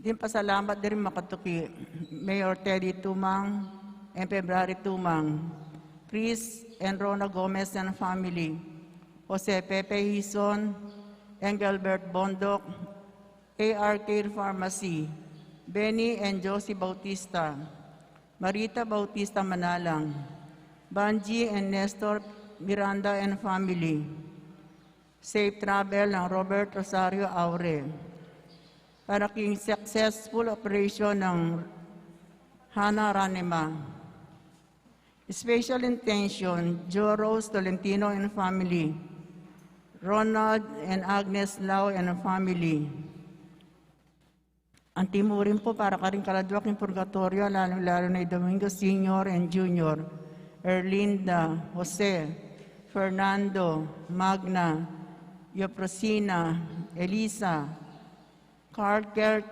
Din pasalamat din makatuki Mayor Teddy Tumang and February Tumang, Chris and Rona Gomez and family, Jose Pepe Hison, Engelbert Bondok, AR Care Pharmacy, Benny and Josie Bautista, Marita Bautista Manalang, Banji and Nestor Miranda and family, Safe Travel ng Robert Rosario Aure, para king successful operation ng Hana Ranema. Special intention, Joe Rose Tolentino and family, Ronald and Agnes Lau and family. Ang timurin po para karing kaladwak ng purgatorio, lalo na Domingo Senior and Junior, Erlinda, Jose, Fernando, Magna, Yoprosina, Elisa, Carter,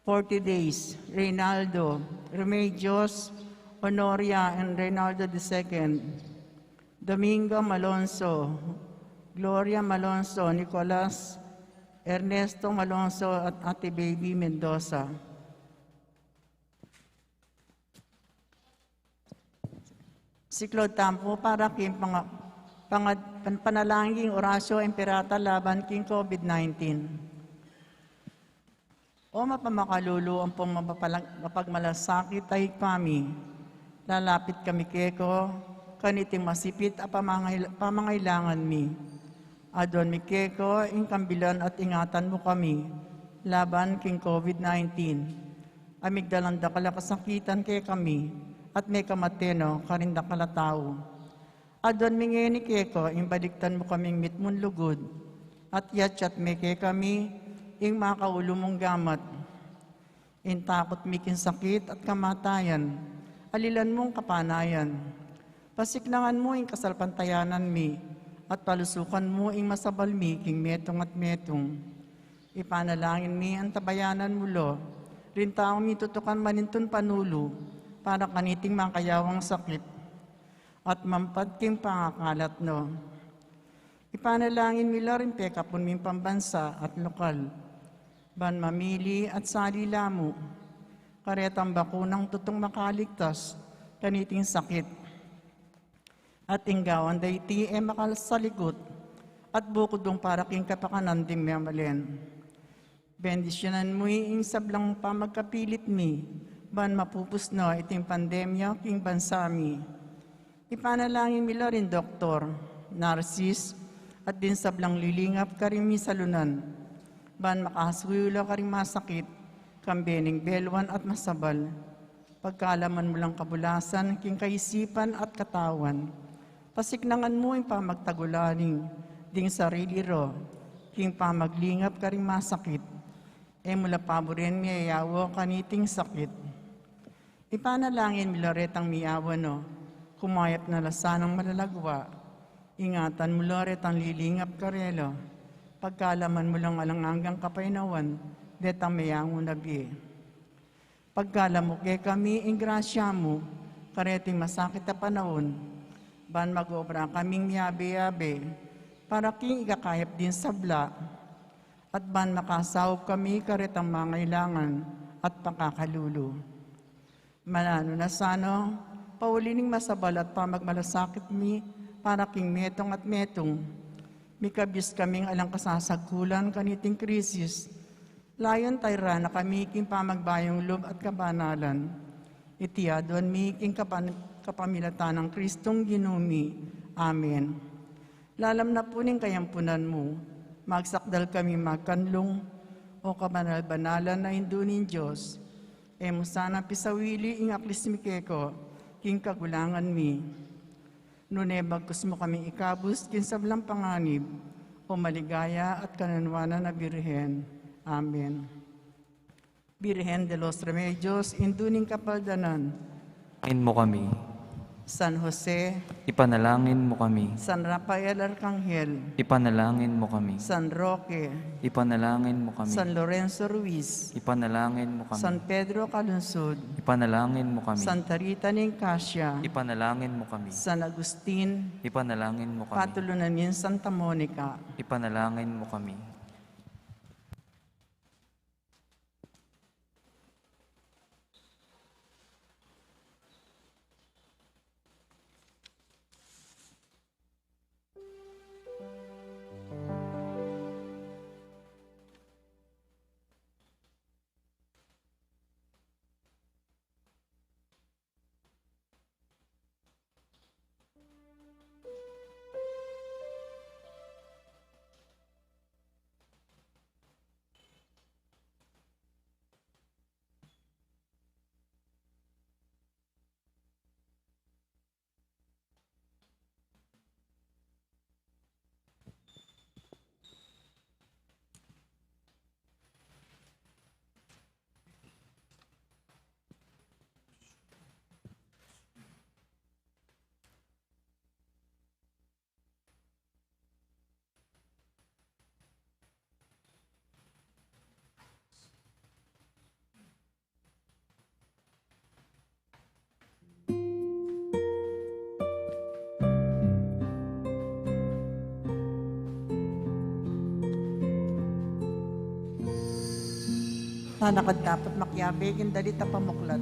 40 days, Reynaldo, Remedios, Honoria, and Reynaldo II, Domingo Malonzo, Gloria Malonzo, Nicolas, Ernesto Malonzo, at Ate Baby Mendoza. Si Claude Tampo para king panalangin orasyo imperata laban king COVID-19. O mapamakalulu ang pong mapagmalasakit ay kami. Lalapit kami keko, kaniting masipit at pamangailangan mi. Adon mi keko, ingkambilan at ingatan mo kami, laban king COVID-19. Amigdalang dakala kasakitan kay kami, at may kamateno, karinda kalatao. Adon mi ngeni keko, imbaliktan mo kaming mitmun lugod, at yatsyat me kay kami, ing makaulo mong gamat. In takot mikin sakit at kamatayan, alilan mong kapanayan. Pasiklangan mo ing kasalpantayanan mi, at palusukan mo ing masabal mi king metong at metong. Ipanalangin mi ang tabayanan mo lo, rin taong mi tutukan manintun panulo, para kaniting makayawang sakit, at mampad king pangakalat no. Ipanalangin mi lo rin pekapon mi pambansa at lokal, ban mamili at salilamo, karetang bakunang tutong makaligtas, kaniting sakit. At inggawan dayti makasaligot, at bukodong para king kapakanan ding memalen. Bendisyonan mo ing sablang pamagkapilit mi, ban mapupus no iting pandemya king bansami. Ipanalangin mi rin Doktor, Narcis, at din sablang lilingap karimi salunan, ban makahaswilo karing masakit, kambening belwan at masabal. Pagkalaman mo lang kabulasan, king kaisipan at katawan. Pasiknangan mo yung pamagtagulaning, ding sarili ro, king pamaglingap karing masakit. Mula paborin miyayawo kaniting sakit. Ipanalangin mi loretang miyawa no, kumayap na lasanang malalagwa. Ingatan mo loretang lilingap karelo. Pagkalaman mo lang alangangang kapainawan, detang mayango nabi. Pagkalam mo kay kami, ingrasya mo, kareting masakit na panahon, ban mag-obra kaming miyabe-yabe, para king ikakayap din sabla, at ban makasawag kami karetang mangailangan at pakakalulu. Manano na sano, paulining masabal at pamagmalasakit mi, para king metong at metong, mikabis kaming alang kasasagkulan kaniting krisis, layon tayra na kami king pamagbayong loob at kabanalan, itiyadon mi king kapamilatan ng Kristong Ginumi. Amen. Lalam na puning kayampunan mo, magsakdal kami magkanlong, o kabanal-banalan na indunin Diyos, mo sana pisawili ing aklis mi keko, king kagulangan mi. Nune bagkus mo kami ikabus, kin sablang panganib, o maligaya at kananwanan na Birhen. Amen. Birhen de los Remedios, induning kapaldanan. Ipanalangin mo kami. San Jose, Ipanalangin mo kami. San Rafael Arcangel, Ipanalangin mo kami. San Roque, Ipanalangin mo kami. San Lorenzo Ruiz, Ipanalangin mo kami. San Pedro Calunsud, Ipanalangin mo kami. Santa Rita Nicasia, Ipanalangin mo kami. San Agustin, Ipanalangin mo kami. Patulunan ni Santa Monica. Ipanalangin mo kami. Tanakad dapat makyabigin dalit na pamuklat.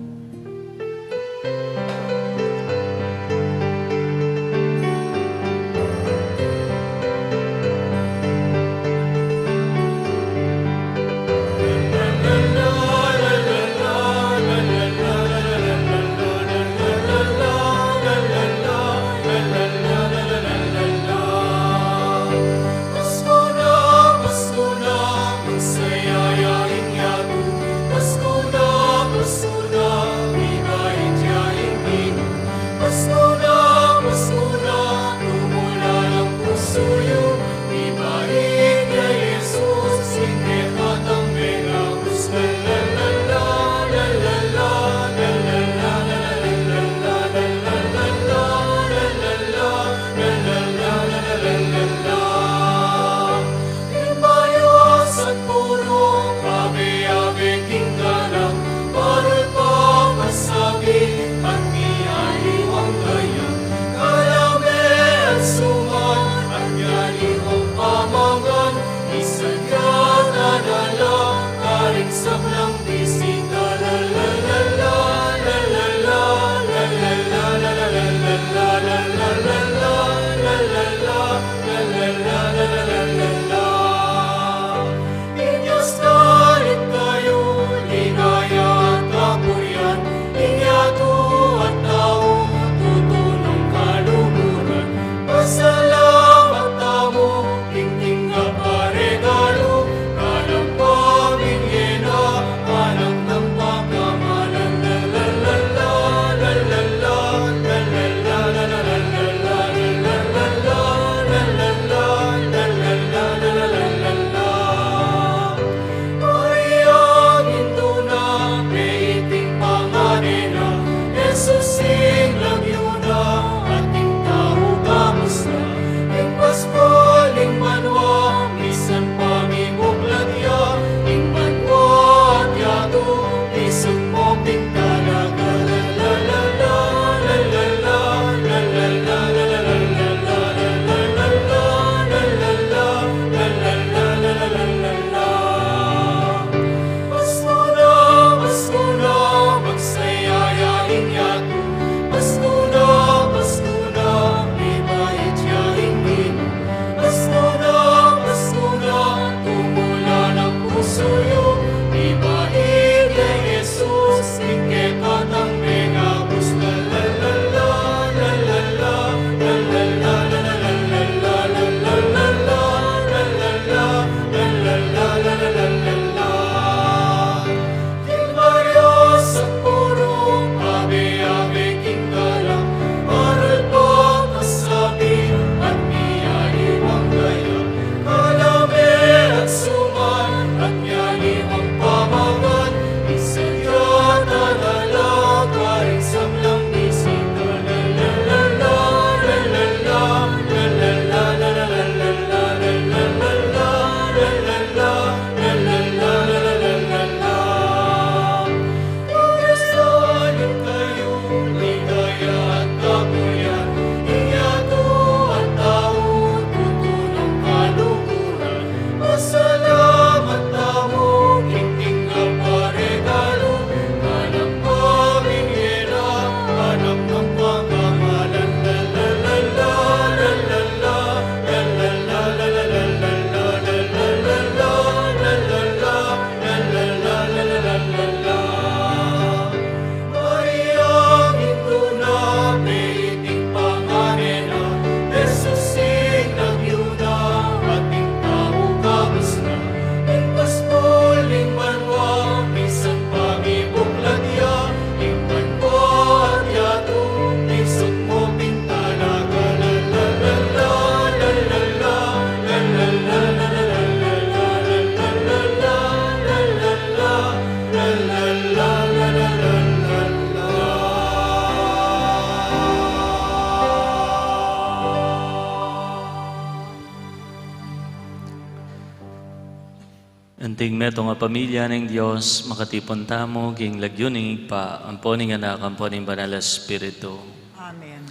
Anting meto nga pamilya ng Diyos, makatipon tamo, ging lagyuning pa, amponing anak, amponing banal na Espiritu. Amen.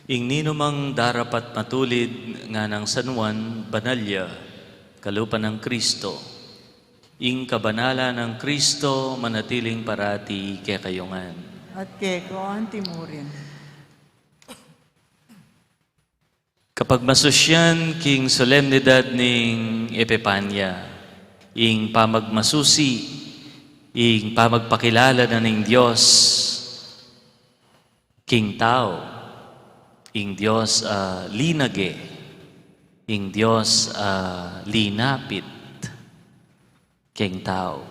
Ing ninumang darapat matulid nga ng San Juan, banalya, kalupan ng Kristo, ing kabanalan ng Kristo, manatiling parati kay kayungan. At keko ang timurin. Kapag masusyan king solemnidad ning Epipanya, ing pamagmasusi, ing pamagpakilala na ning Diyos, king tao, ing Diyos linage, ing Diyos linapit, king tao.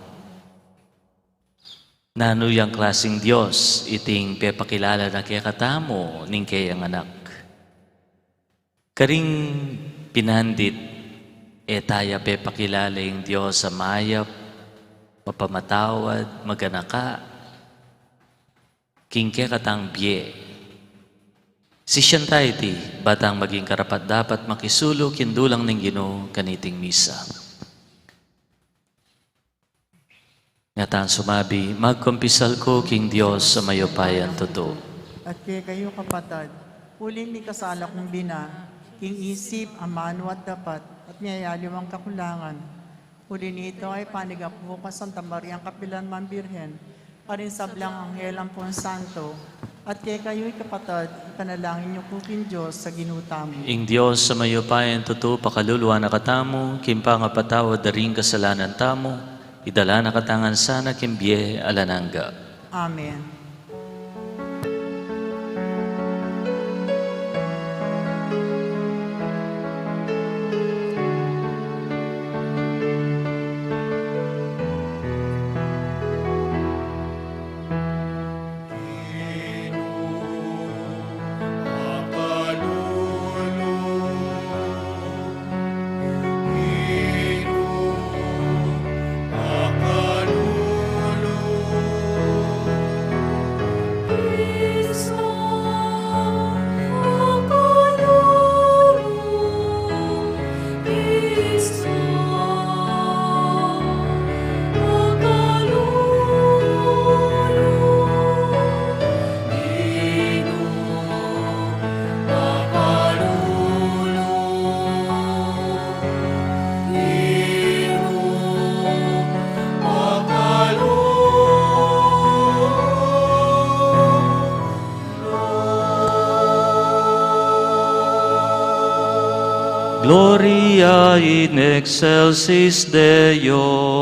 Nanuyang klaseng Diyos, iting pepakilala na kaya katamo ning kayang anak. Karing pinandit, etaya pepakilala yung Diyos sa mayap, mapamatawad, maganaka, king kaya katang biye. Si siyantay ti, batang maging karapat dapat makisulo kindulang ng Ginoo kaniting misa. Ngatan sumabi, magkumpisal ko king Diyos sa mayopayan totoo. At kay kayo kapatad, huling ni kasala kong bina, king isip, amano at dapat, at niyayaliw ang kakulangan. Huli nito ay panigapo ka Santa Maria ang Kapilan Mambirhen, parin sablang Anghel ang Pon Santo, at kay kayo'y kapatad, panalangin niyo po king Diyos sa ginutamo. Ing Diyos sa mayopayan totoo, pakaluluwa na katamo, kimpangapatawad na rin kasalanan tamo, idala na katangan sana kimbiye alanangga. Amen. Gloria in excelsis Deo. Gloria,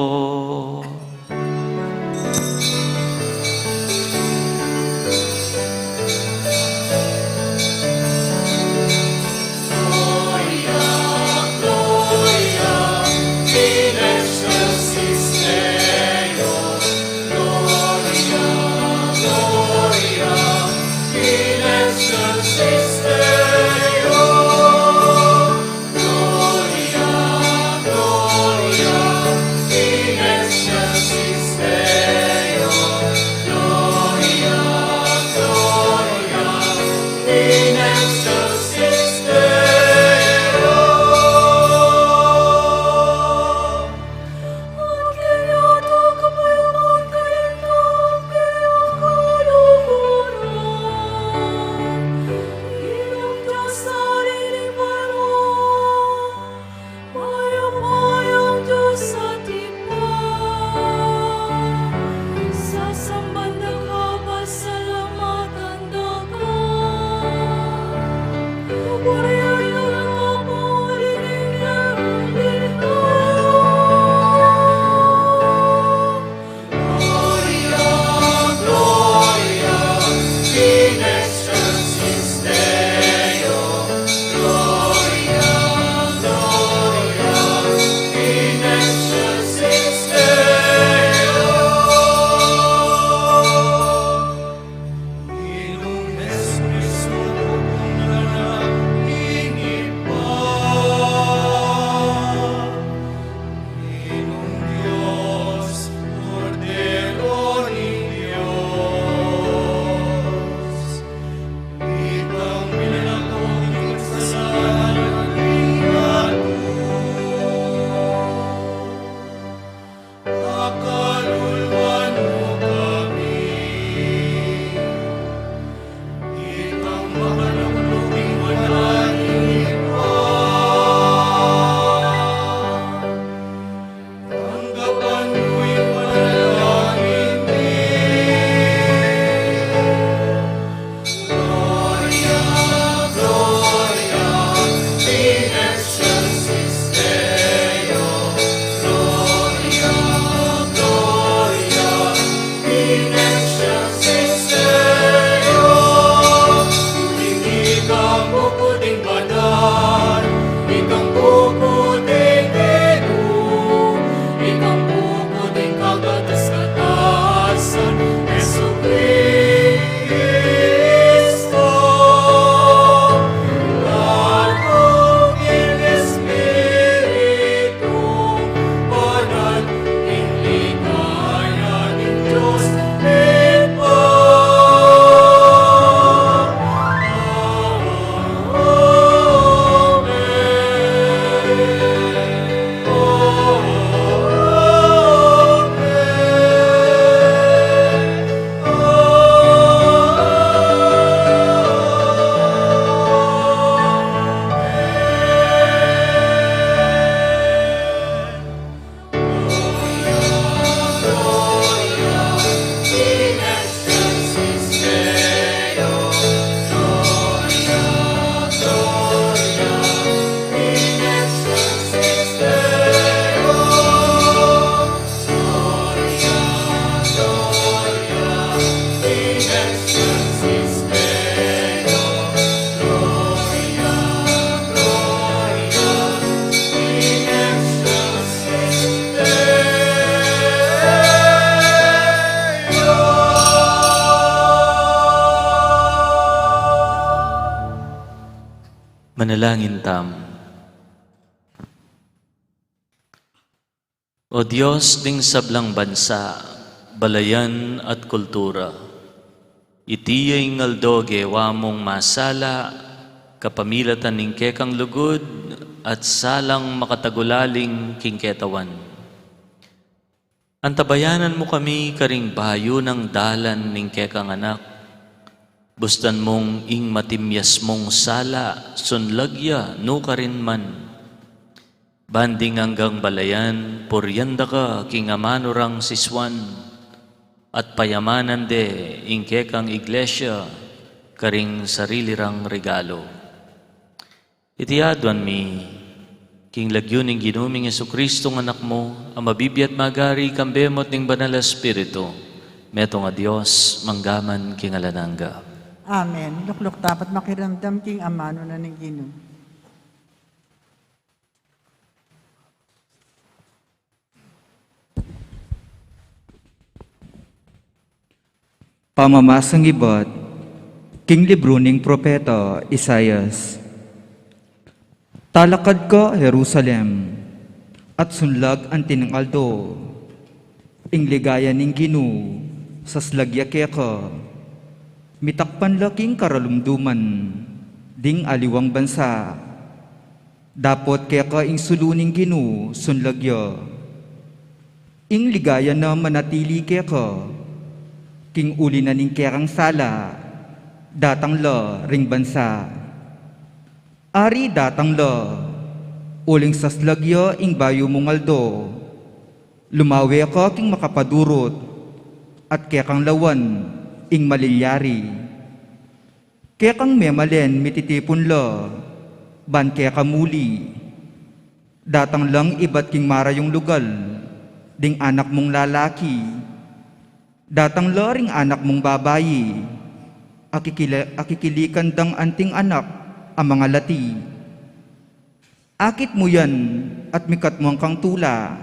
Manalangin tamo. O Diyos ding sablang bansa, balayan at kultura, itiyay ngaldoge wamong masala, kapamilatan ning kekang lugod at salang makatagulaling kingketawan. Antabayanan mo kami karing bayo ng dalan ning kekang anak, bustan mong ing matimyas mong sala, sunlagya no karin man. Banding hanggang balayan, puryanda ka kingamanurang siswan, at payamanan de ingkekang iglesia, karing sarilirang regalo. Itiadwan mi, king lagyon ng ginuming Jesucristo ng anak mo, ang mabibiyat magari kambemot ng banal espiritu, meto nga Diyos, manggaman king alananga. Amen. Lukluk dapat makiramdam king amano na ng Ginoo. Pamamasang ibot, king libro ning propeta Isaias. Talakad ka, Jerusalem, at sunlag ang tinangaldo, ing ligaya ning Ginoo, sa slagya ka, mitakpan laking karalumduman, ding aliwang bansa, dapot kaya ka ing suluning Ginoo, sunlagya, ing ligaya na manatili kaya ka, king uli na ning kerang sala, datang la ring bansa. Ari datang la, uling saslagya ing bayo mungaldo, lumawi ka king makapadurot, at kekang lawan ing malilyari. Kekang memalen mititipon la, ban kekang muli, datang lang ibat king marayong lugal, ding anak mong lalaki, datang loring anak mong babayi, akikilikan dang anting anak ang mga lati. Akit mo yan at mikat mo ang kang tula,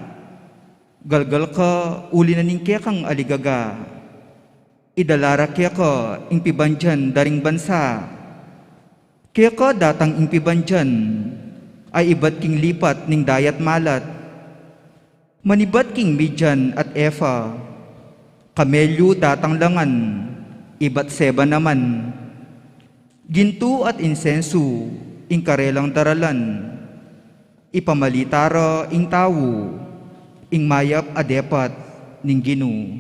galgal ka uli na ning kekang aligaga, idalara kaya ka ing pibandyan daring bansa, kaya ka datang ing pibandyan ay ibat king lipat ning dayat malat, manibat king midyan at efa, kamelyo datang langan, ibat seba naman. Ginto at insenso, ing karelang daralan. Ipamalitara ing tawo, ing mayap adepat ning Ginoo.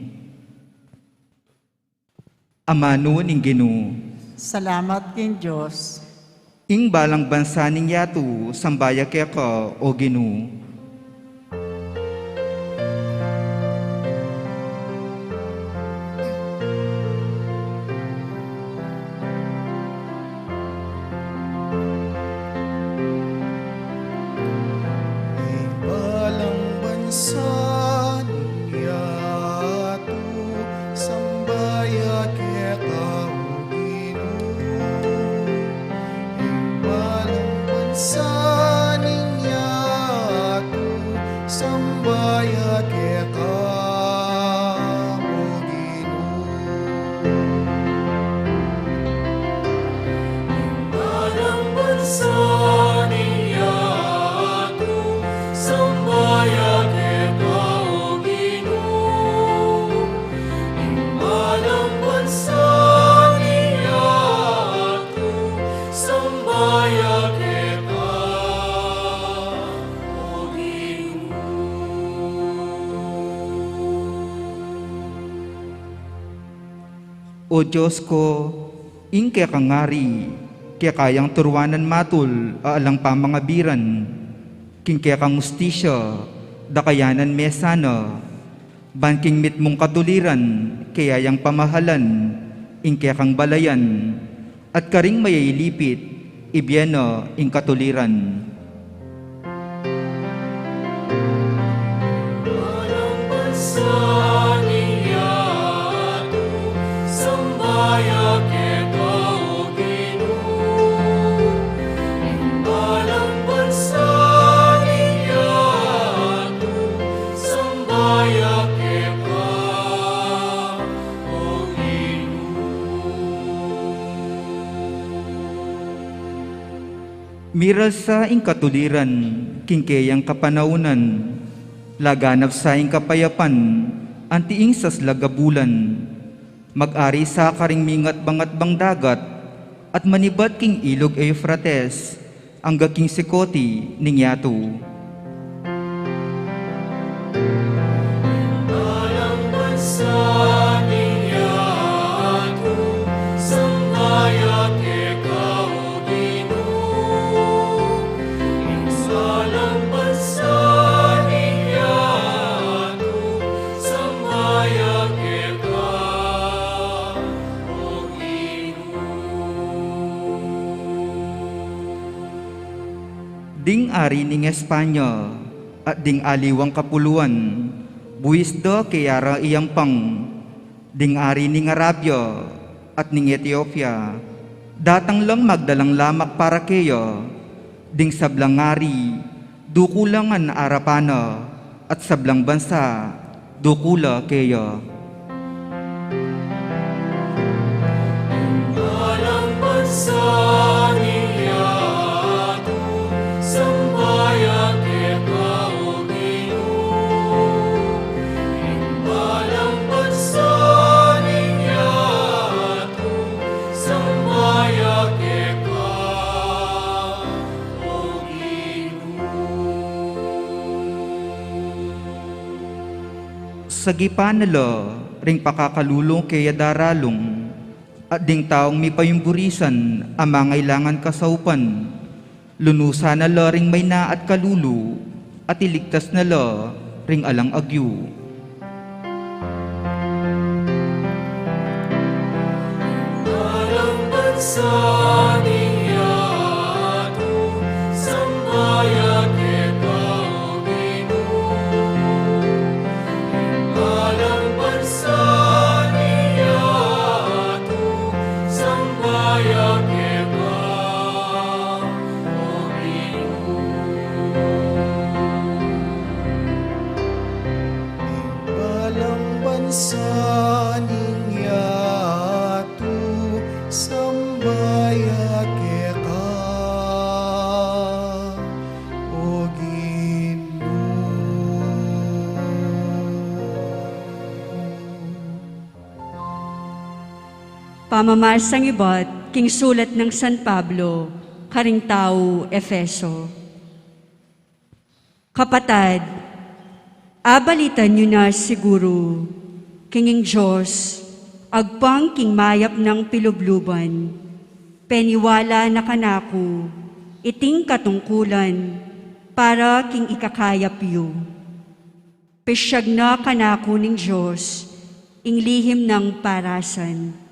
Amano ning Ginoo. Salamat king Diyos. Ing balang bansa ning yato, sambaya kaya ka, o Ginoo. O Diyos ko, ing kaya kangari, kaya kayang turuanan matul, aalang pa mga biran, king kaya kang ustisya, dakayanan mesana, banking mit mong katuliran, kaya yang pamahalan, ing kaya kang balayan, at karing mayailipit, ibyena ing katuliran. Miral sa ing katuliran, kingkeyang kapanaunan, laganap sa ing kapayapan, antiing sas lagabulan, mag-ari sa karing mingat bangat bang dagat, at manibat king ilog Euphrates, ang gaking sikoti ning yato. Ding ari ning Espanya at ding aliwang kapuluan, buwis do kayara iyang pang, ding ari ning Arabia at ning Ethiopia, datang lang magdalang lamak para kayo, ding sablang ari, dukulangan arapana, at sablang bansa, dukula kayo. Alang bansa Sagipan nila ring pakakalulong kaya daralong, at ding taong may payumburisan ang mangailangan kasaupan, lunusa nala ring may na at kalulu, at iligtas nala ring alang agyu. Alang bansa Pamamasang iba't king sulat ng San Pablo, karing tao, Efeso. Kapatad, abalitan nyo na siguro, kinging Diyos, agpang king mayap ng pilubluban, peniwala na kanako, iting katungkulan, para king ikakayap yu. Pesyag na kanako ning Diyos, ing lihim ng parasan.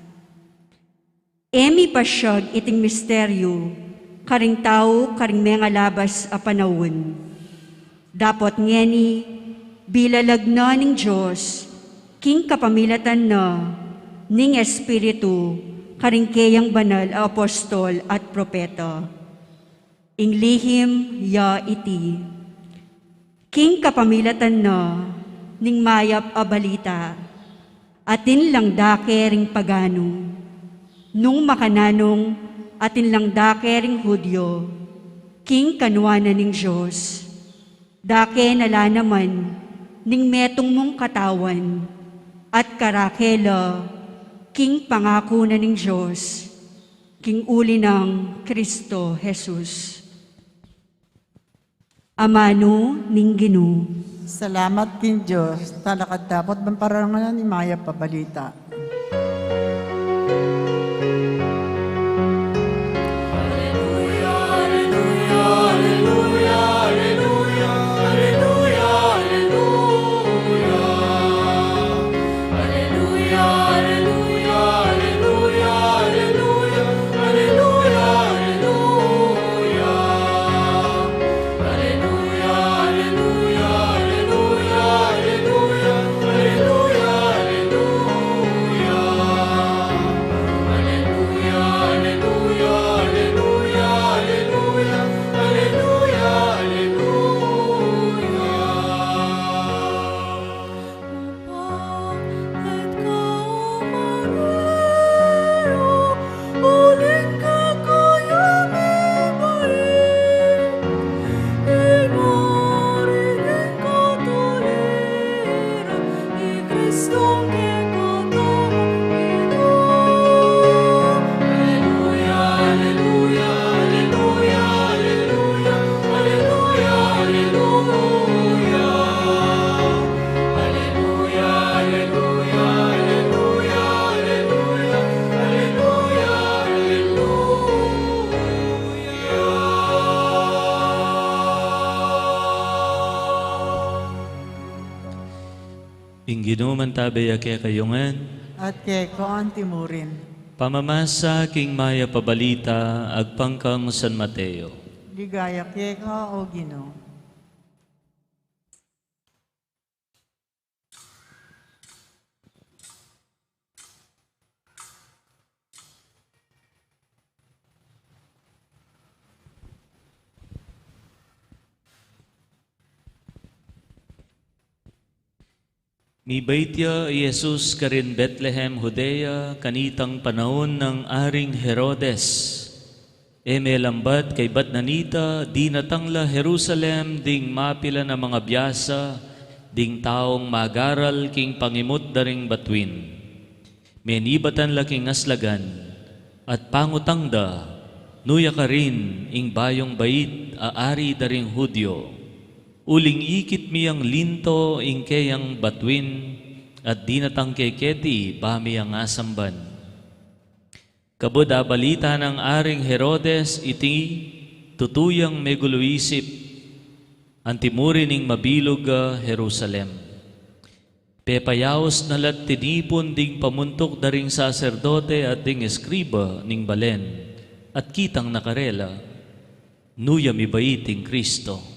Emi pasyag iting misteryo, karing tao, karing mga labas a panahon. Dapat ngeni, bilalag na ning Diyos, king kapamilatan na, ning Espiritu, karing kayang banal a apostol at propeta. Ing lihim ya iti. King kapamilatan na, ning mayap a balita, atin lang dake ring pagano. Nung makananong atin lang dake ring Hudyo, king kanuana ning Diyos, dake nala naman ning metong mong katawan, at karakela, king pangako na ning Diyos, king uli ng Kristo Jesus. Amano ning Ginoo. Salamat king Diyos, talakad dapat bang parangalan ni Maya pabalita. Ingginuman tabay ake kayungan, at keko ang timurin. pamamasa king maya pabalita, agpangkang San Mateo. Ligaya keko o Ginoo. Mibaitya Jesus karin Bethlehem, Judea, kanitang panahon ng Aring Herodes. Lambat kay Batnanita, di natangla Jerusalem, ding mapila na mga biyasa, ding taong magaral king pangimot daring batwin. Menibatan laking aslagan, at pangutangda, nuya ka rin, ing bayong bait, aari daring Hudyo. Uling ikit miyang linto ingkeyang batwin at dinatang keketi bami ang asamban. Kabuda balita ng Aring Herodes iti tutuyang meguluisip antimuri ning mabilog Jerusalem. Pepayaos nalat tinipon ding pamuntok daring saserdote at ding eskriba ning balen at kitang nakarela nuyam ibaiting Kristo.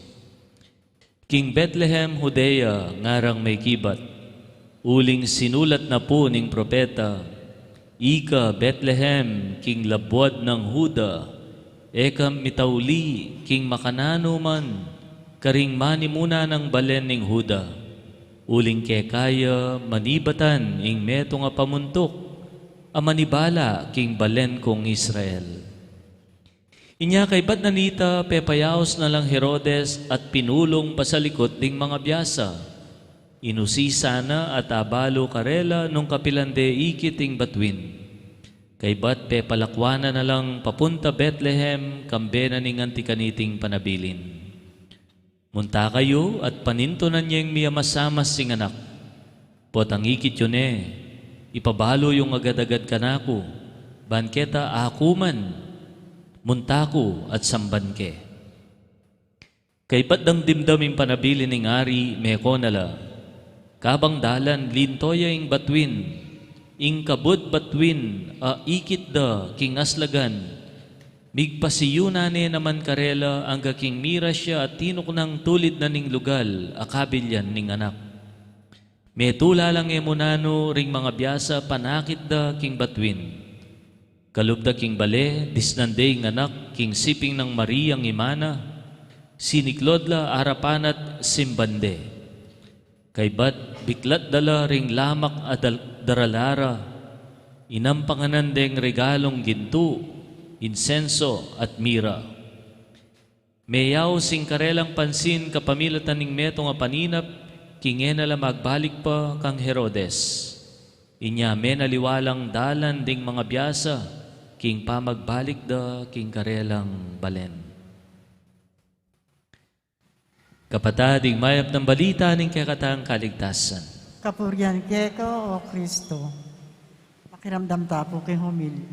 King Bethlehem, Judea, ngarang may kibat. Uling sinulat na po ning propeta, Ika Bethlehem, king labwad ng Huda, ekam mitauli, king makanano man, karing manimuna ng balen ning Huda. Uling kekaya, manibatan, ing meto nga pamuntok, amanibala, king balen kong Israel. Inya kay Batnanita, pepayaos na lang Herodes at pinulong pasalikot ding mga biyasa. Inusisa na at abalo karela nung kapilande ikiting batwin. Kay Bat pepalakwana na lang papunta Bethlehem, kambena ning antikaniting panabilin. Munta kayo at panintunan niyang miyamasamas sing anak. Potang ikit yun ipabalo yung agad-agad kanako, banketa akuman, muntako at sambanke. Kay patdang dimdaming panabili ning ari, meko nala, kabang dalan lintoya ing batwin, ing kabud batwin, ikit da king aslagan, migpasiyunane naman karela, ang king mira siya at tinok ng tulid na ning lugal, akabilyan ning anak. Metula lang emunano ring mga biyasa, panakit da king batwin. Kalubda king bale, disnanday ng anak, king siping ng Mariang imana, siniklodla arapanat simbande. Kay Bat, biklat dala ring lamak at daralara, inampanganan deng regalong ginto, insenso at mira. Mayaw sing karelang pansin kapamilatan ning meto nga paninap, kingenala magbalik pa kang Herodes. Inya menaliwalang dalan ding mga biyasa, king pamagbalik da king karelang balen. Kapatading mayap ng balita ning kakatang kaligtasan. Kapuryan keko o Kristo. Makiramdam tapo kay humili.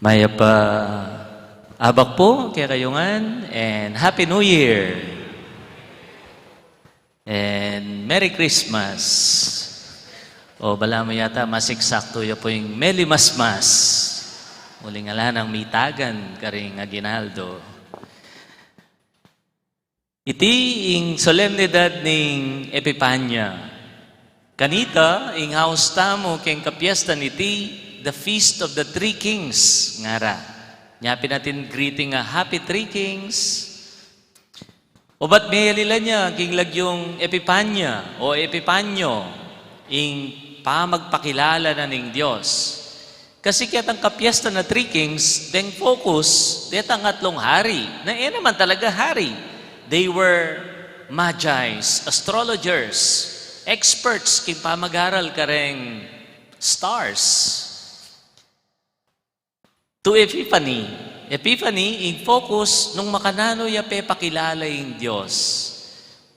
Maya pa abak po kay kayungan and Happy New Year and Merry Christmas. O bala mo yata masiksakto ya po yung Meli Masmas. Muling ala ng mitagan karing aginaldo. Iti ing solemnidad ning Epipanya. Kanita ing haustamo keng kapiesta niti the Feast of the Three Kings, ngara. Nyapin natin greeting nga, Happy Three Kings. O ba't may alila niya, king lagyong Epipanya o Epipanyo, ing pamagpakilala na ning Diyos. Kasi kaya ang kapiesta na Three Kings, deng focus, detang atlong hari, na naman talaga hari. They were magi's, astrologers, experts, king pamag-aral kareng stars. To Epiphany. Epiphany, in focus, nung makanano ya pepakilala yung Diyos.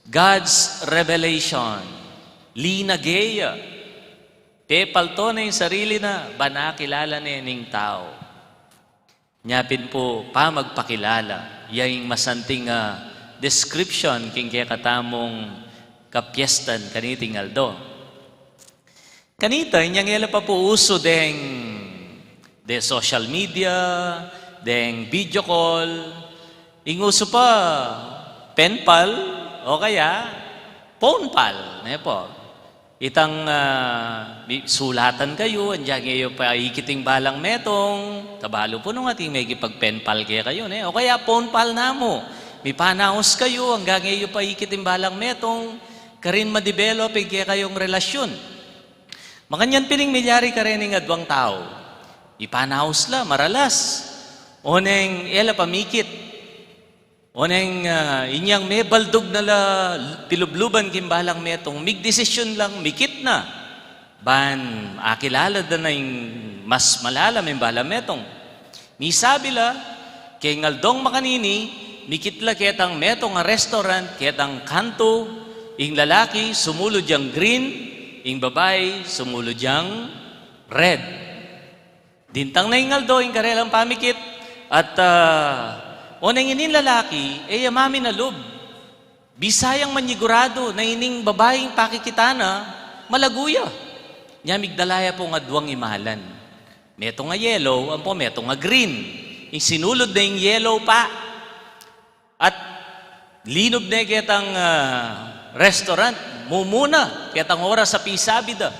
God's revelation. Linageya. te palto na yung sarili na, banakilala na yung tao. Nyapin po, pa magpakilala, yung masanting description king kaya katamong kapiestan kaniting aldo. Kanita, inyang pa po uso de social media, deng video call, inguso pa pen pal o kaya phone pal. Po. Itang sulatan kayo, andiyan kayo pa ikiting balang metong, tabalo po nung ating may pag pen pal kayo. O kaya phone pal na mo, may panaos kayo, hanggang kayo pa ikiting balang metong, karin ma-develop kayong relasyon. Makanyan pining milyari ka rin ng adwang tao. Ipanaos la, maralas. Oneng ela pamikit. Oneng inyang may baldog na la tilubluban kimbalang metong, mig desisyon lang, mikit na. Ban, akilala na yung mas malalam yung balang metong. Misabi la, kay ngaldong makanini, mikit la ketang metong restaurant, ketang kanto, ing lalaki sumulod yang green, ing babae sumulod yang red. Dintang na ingaldo, ing karelang pamikit, at oneng inin lalaki, mami na lub. Bisayang manyigurado na ining babaeng pakikitana, malaguya. Nyamig dalaya po nga duwang imahalan. Meto nga yellow, ampo meto nga green. Ing sinulod na yung yellow pa. At linob na kitang restaurant, mumuna, kitang oras sa pisabida.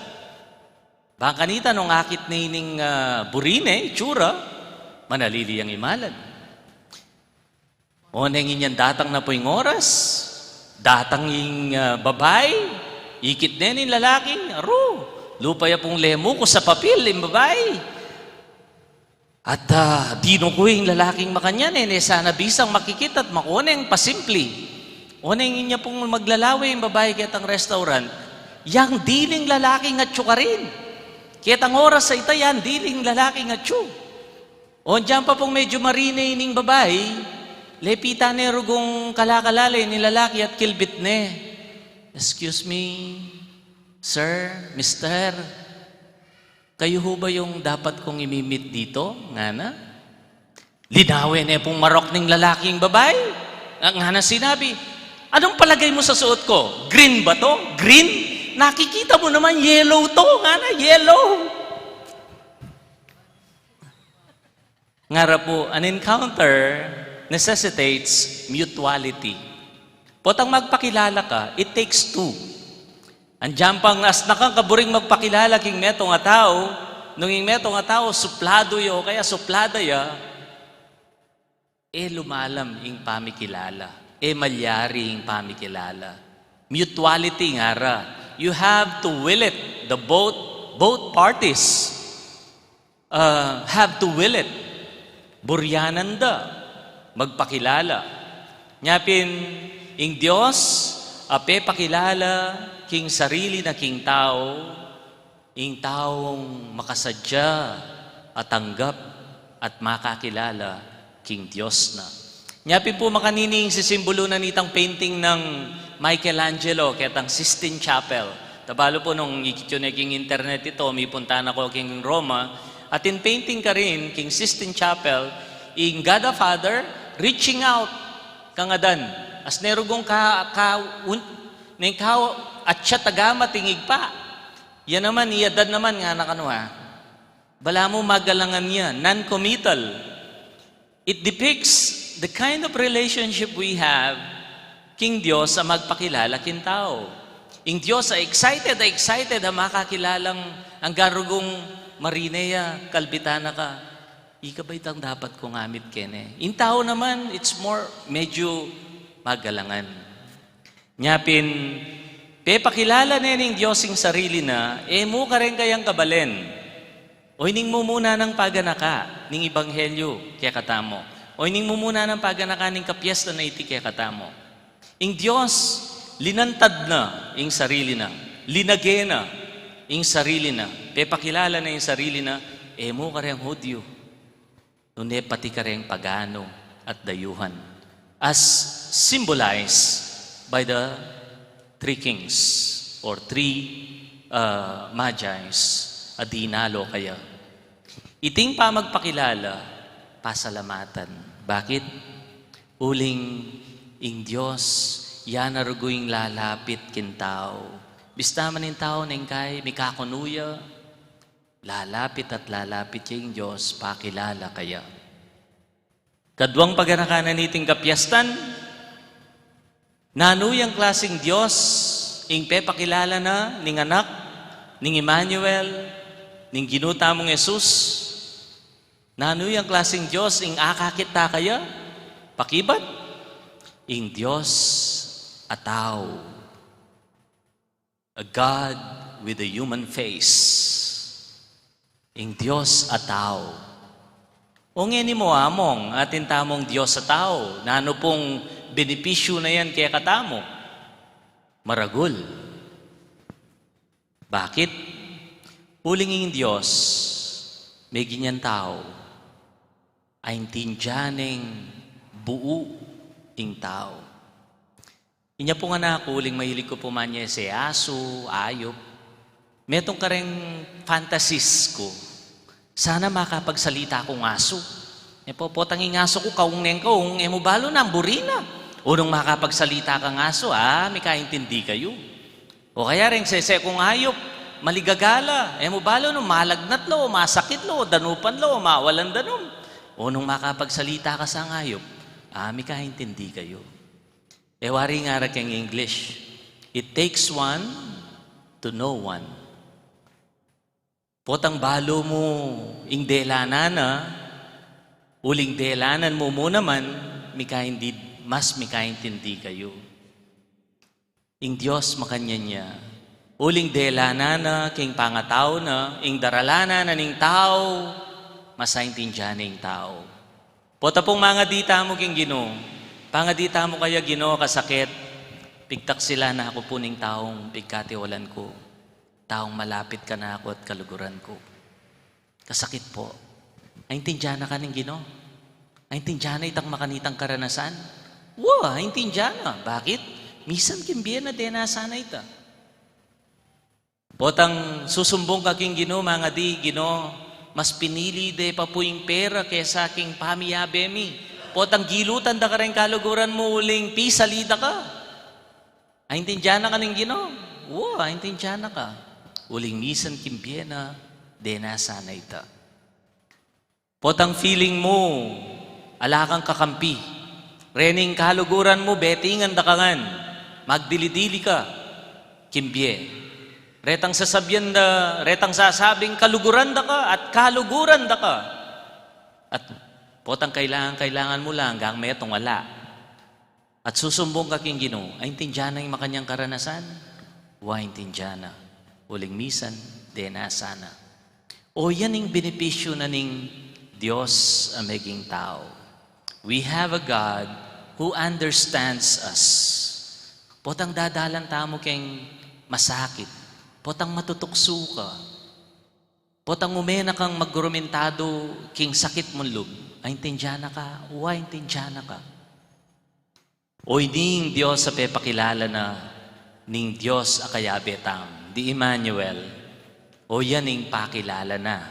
Baka kanita nung akit na ining burine, tsura, manalili ang imalan. O nang inyan datang na po yung oras, datang yung babay, ikit na yung lalaki, aro, lupaya pong lemo ko sa papel, yung babay. At dino ko yung lalaking makanyan, sana bisang makikita at makuneng pasimpli. O nang inya pong maglalawi yung babae kitang restaurant, yang diling lalaking at ka rin. Kitang oras sa ita yan, diling lalaking at o dyan pa pong medyo marine ining babae, lepita ne rugong kalakalale ni lalaki at kilbit ne. Excuse me, sir, mister, kayo ho ba yung dapat kong imimit dito? Nga na? Linawin eh pong marok ng lalaking babae. Nga na sinabi, anong palagay mo sa suot ko? Green ba to? Green? Nakikita mo naman yellow to. Nga na, yellow. Ngara po, an encounter necessitates mutuality. Potang magpakilala ka, it takes two. Andiyan pang as nakakaburing magpakilala king meto nga tao, nung yung meto nga tao, suplado yo, kaya suplada ya, lumalam yung pamikilala. Malyari yung pamikilala. Mutuality ngara. You have to will it. The both parties have to will it. Buryanan da, magpakilala. Nyapin, ing Diyos, ape pakilala, king sarili na king tao, ing taong makasadya at tanggap at makakilala king Diyos na. Nyapin po makanining sisimbolo na nitang painting ng Michelangelo, ketang Sistine Chapel. Tabalo po nung ikityo na king internet ito, may punta na ko king Roma, at in painting ka rin, king Sistine Chapel, in God the Father, reaching out, kangadan, as nerugong at siya tagama tingig pa. Yan naman, iyadad naman nga nakanuha. Bala mo magalangan niya, non-committal. It depicts the kind of relationship we have, king Diyos sa magpakilala king tao. Ing Diyos ay excited na makakilalang ang garugong Marinea, kalbitana ka, ika ba itang dapat kong amit kene? In tao naman, it's more, medyo magalangan. Nyapin, pakilala na yung Diyos yung sarili na, mo ka rin kayang kabalen. O ining mo muna ng paganaka, ning Ebanghelyo, kaya katamo. O ining mo muna ng paganaka, ning kapiesta na iti, kaya katamo. Ing Diyos, linantad na yung sarili na, linagay na yung sarili na, pakilala na yung sarili na, mo ka rin Hudyo. Nune pati ka rin pagano at dayuhan. As symbolized by the three kings or three Magi's, adinalo kaya. Iting pa magpakilala, pasalamatan. Bakit? Uling ing Diyos, yan aruguing lalapit kintao. Bista man in tao neng kay mikakunuya, lalapit at lalapit yung Diyos, pakilala kaya. Kadwang paganakanan niting kapyastan, nanuyang klaseng Diyos, ing pepakilala na ning anak, ning Emmanuel, ning ginuta mong Jesus, nanuyang klaseng Diyos, ing akakita kaya, pakibat, ing Diyos at tao. A God with a human face. Ing Diyos at tao. O ngeni mo among atin tamong Diyos sa tao, na ano pong benepisyo na yan kaya katamo? Maragul. Bakit? Uling ing Diyos, may ganyan tao, ay tindiyaning buo ing tao. Inya po nga na uling mahilig ko po man niya si aso, ayop. Metong kareng fantasies ko. Sana makapagsalita akong aso. E po, potanging aso ko, kaung neng kaung, e mo balo na, burina. Unong makapagsalita kang aso, may kaintindi kayo. O kaya rin, sese kong ayop, maligagala. E mo balo no, malagnat lo, masakit lo, danupan lo, mawalan danom. Unong makapagsalita ka sa ayop, may kaintindi kayo. E wari nga rin kang English. It takes one to know one. Potang balo mo ing delanan uling delanan mo naman, mas mikaintindi kayo. Ing Diyos makanya niya. Uling delanan king pangataw na, ing daralanan na ning tao, masaintindihan ning tao. Pota pong mga dita mo king Ginoo. Pangadita mo kaya Ginoo kasakit, pigtak sila na ako puning taong pigkatiwalan ko. Taong malapit ka na ako at kaluguran ko. Kasakit po. Aintindihan na ka ng Ginoo. Aintindihan na itang makanitang karanasan. Aintindihan na. Bakit? Misan kimbiyan na denasa na ita. Potang susumbong ka king Ginoo, mga di Ginoo, mas pinili de pa po yung pera kesa king pamiyabemi. Potang gilutan da ka rin kaluguran mo uling pisalida ka. Aintindihan na ka ng Ginoo. Aintindihan na ka. Uling misan kimbiena, denasa na ita. Potang feeling mo, alakang kakampi. Rening kaluguran mo, betingan da kangan. Magdili-dili ka, kimbie. Retang sasabing kaluguran da ka at kaluguran da ka. At potang kailangan mo lang hanggang metong wala. At susumbong ka king Ginoo, aintindihan na yung makanyang karanasan? Aintindihan na. Uling misan, denasa na. O yan yung benepisyo na ning Diyos ang maging tao. We have a God who understands us. Potang dadalan tamo keng masakit. Potang matutukso ka. Potang umena kang maggurumentado king sakit mong loob. Aintindihan na ka? Aintindihan na ka? O ning Diyos sa pepakilala na ning Diyos akayabetang di Emmanuel, o yan ning pakilala na,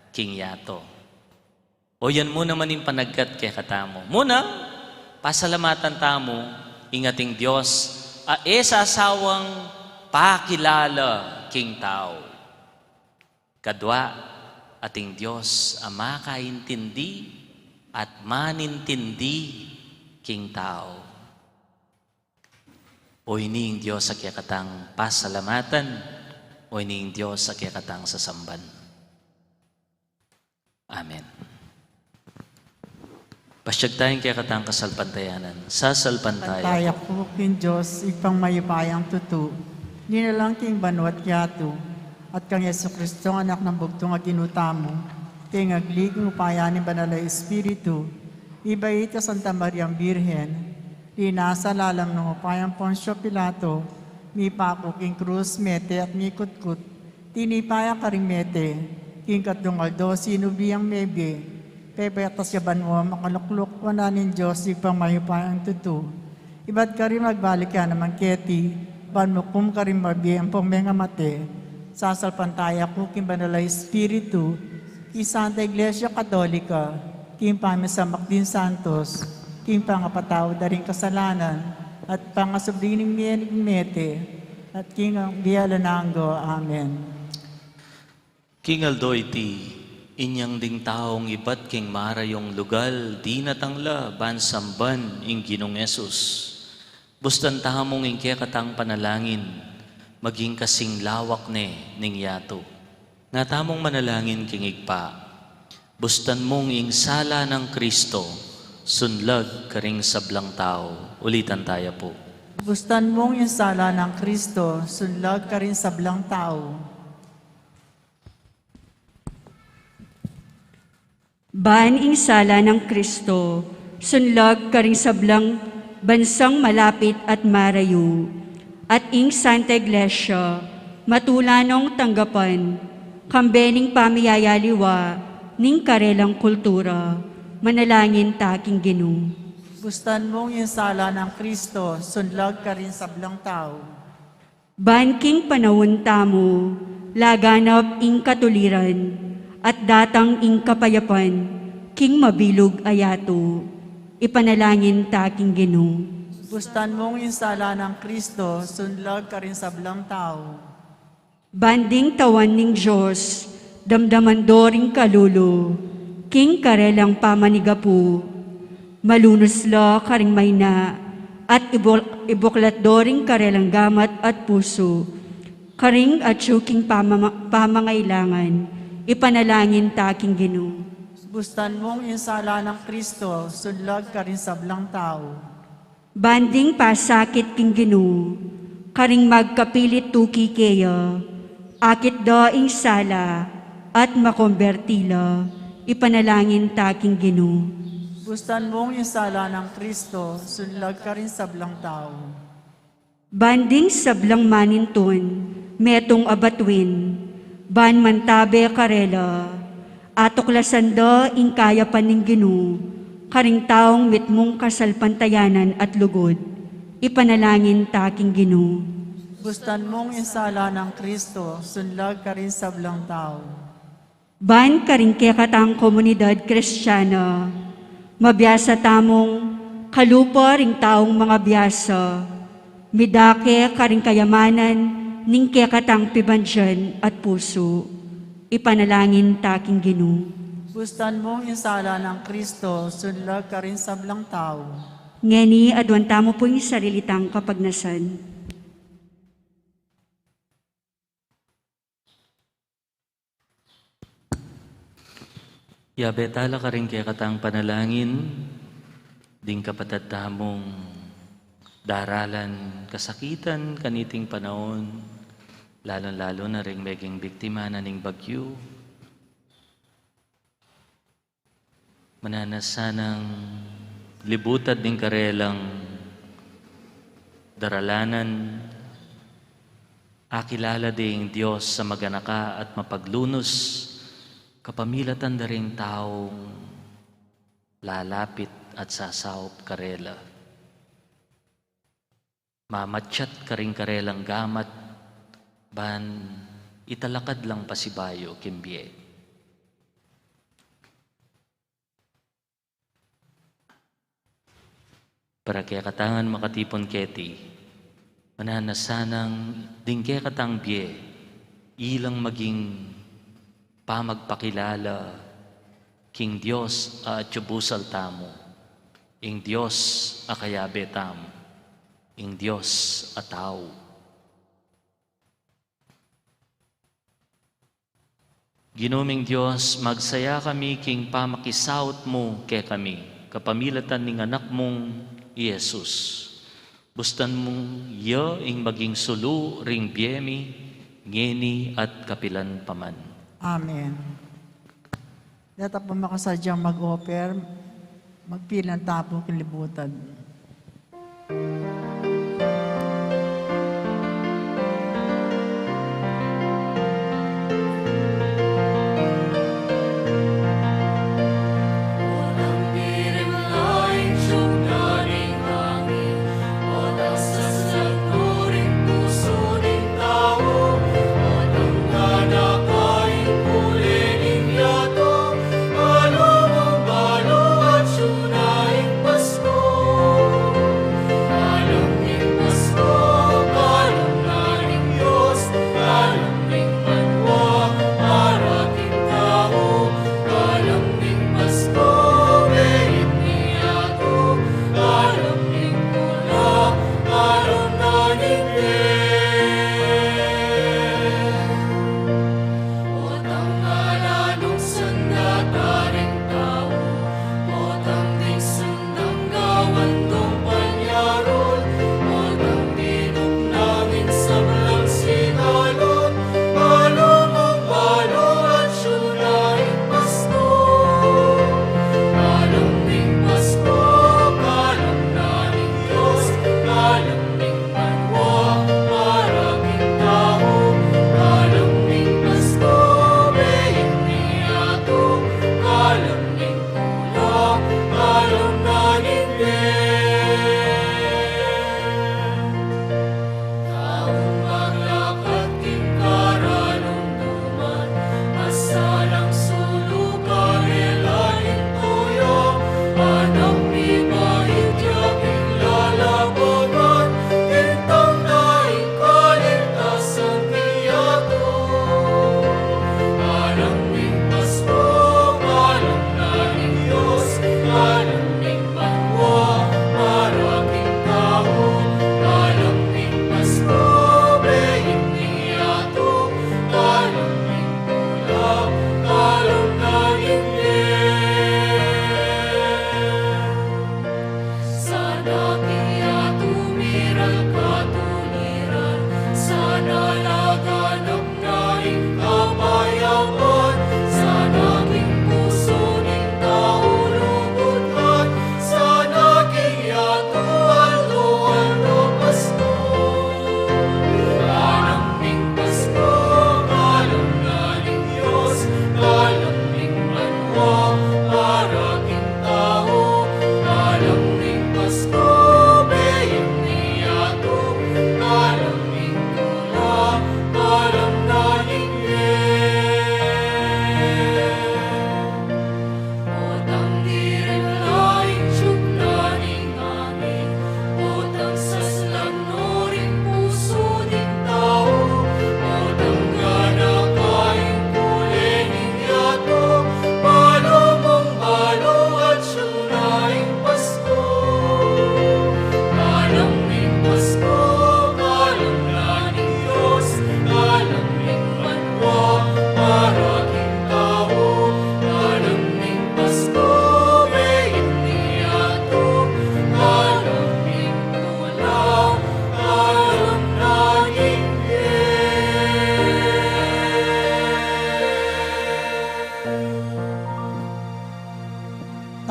King Yato. O yan mo naman yung panagkat kay katamo. Muna, pasalamatan tamo, ingating Diyos, sasawang pakilala, King Tao. Kadwa, ating Diyos, makaintindi at manintindi, King Tao. O ining Diyos sa kiyakatang pasalamatan, o ining Diyos sa kiyakatang sasamban. Amen. Pasyag tayong kiyakatang kasalpantayanan. Sasalpantaya. Pantaya ko king Diyos, ipang mayupayang tutu. Di na lang king banwat yato. At kang Yesu Kristo, anak ng bugtong aginutamo. King aglig ng upaya ni Banala Espiritu. Iba ito Santa Mariang Birhen. Di nasa lalam ng upayang Poncio Pilato, mi pako king krus mete at mi kutkut, tinipaya karimete, king katdungaldo sinubiyang mebe, pepetas yabanwa makalukluk wananin Diyos ipang mayupayang tutu. Iba't ka rin magbalik ka naman keti, banmukum ka rin mabi ang pangmenga mate, sasalpantaya ko kin Banal Espiritu, kin Santa Iglesia Katolika, kin pamisamak din Santos, kin pangapatawad na rin kasalanan, at pangasubdining mete, at kin ang biyalananggo. Amen. King Aldoy ti, inyang ding taong ibat king marayong lugal, di natangla bansamban ing Ginong Yesus. Bustan tahamong ing kaya katang panalangin, maging kasing lawak ne ning yato. Nga tamong manalangin king igpa, bustan mong ing sala ng Kristo, sunlag karing sablang tao. Ulitan tayo po. Bustan mong yung sala ng Kristo, sunlag ka rin sa blang tao. Ban ing sala ng Kristo, sunlag ka ring sablang bansang malapit at marayo, at ing Santa Iglesia, matulanong tanggapan, kambening pamiyayaliwa, ning karelang kultura, manalangin taking Ginoo. Bustan mong yung sala ng Kristo, sunlag ka rin sa blang tao. Ban king panawon tamo, laganap ing katuliran, at datang ing kapayapan, king mabilog ayato, ipanalangin taking Ginoo. Bustan mong yung sala ng Kristo, sunlag ka rin sa blang tao. Banding tawan ning Diyos, damdaman doring kalulo, king karelang pamanigapu, malunusla karing mayna, at ibuklat doring karelang gamat at puso, karing at syuking pamangailangan, ipanalangin taking Ginoo. Bustan mong yung sala ng Kristo, sunlag ka rin sa blang tao. Banding pasakit king Ginoo, karing magkapilit tuki keya, akit daing sala, at makombertila, ipanalangin taking Ginoo. Bustan mong yung sala ng Kristo, sunlag ka rin sa blang tao. Banding sablang maninton, metong abatwin, ban mantabe karela, atuklasan da ing kaya paning Ginoo, karing taong mitmong kasalpantayanan at lugod, ipanalangin taking Ginoo. Bustan mong yung sala ng Kristo, sunlag ka rin sa blang tao. Ban karing kekatang komunidad Kristiyana, mabiyasa tamong kalupa ring taong mga biyasa, midake karing kayamanan ning kekatang pibansyan at puso, ipanalangin taking Ginoo. Bustan mong yung sala ng Kristo, sunlag ka rin sa blang tao. Ngeni adwan tamo po yung sarilitang kapagnasan. Yabe tala ka rin kaya katang panalangin, ding kapatid tamong daralan kasakitan kaniting panahon, lalo na ring meging biktima na ning bagyo. Mananasanang libutad ding karelang daralanan, akilala ding Diyos sa maganaka at mapaglunos, kapamilatan na rin taong lalapit at sasawop karela. Mamatsyat ka rin karelang gamat, ban italakad lang pasibayo kimbye. Para kaya katangan makatipon keti, mananasanang ding kaya katang bye, ilang maging pamagpakilala king Diyos atubusal tamo, ing Diyos akayabe tamo, ing Diyos ataw. Ginuming Diyos, magsaya kami king pamakisaot mo kay kami, kapamilatan ning anak mong Jesus. Bustan mong iyo ing maging sulu ring biyemi, ngeni at kapilan paman. Amen. Data po makasadyang mag-offer, magpilang tapo kilibutan. Walang pirim laing siyugdaning hangin, walang sasagnuring puso ng tao, walang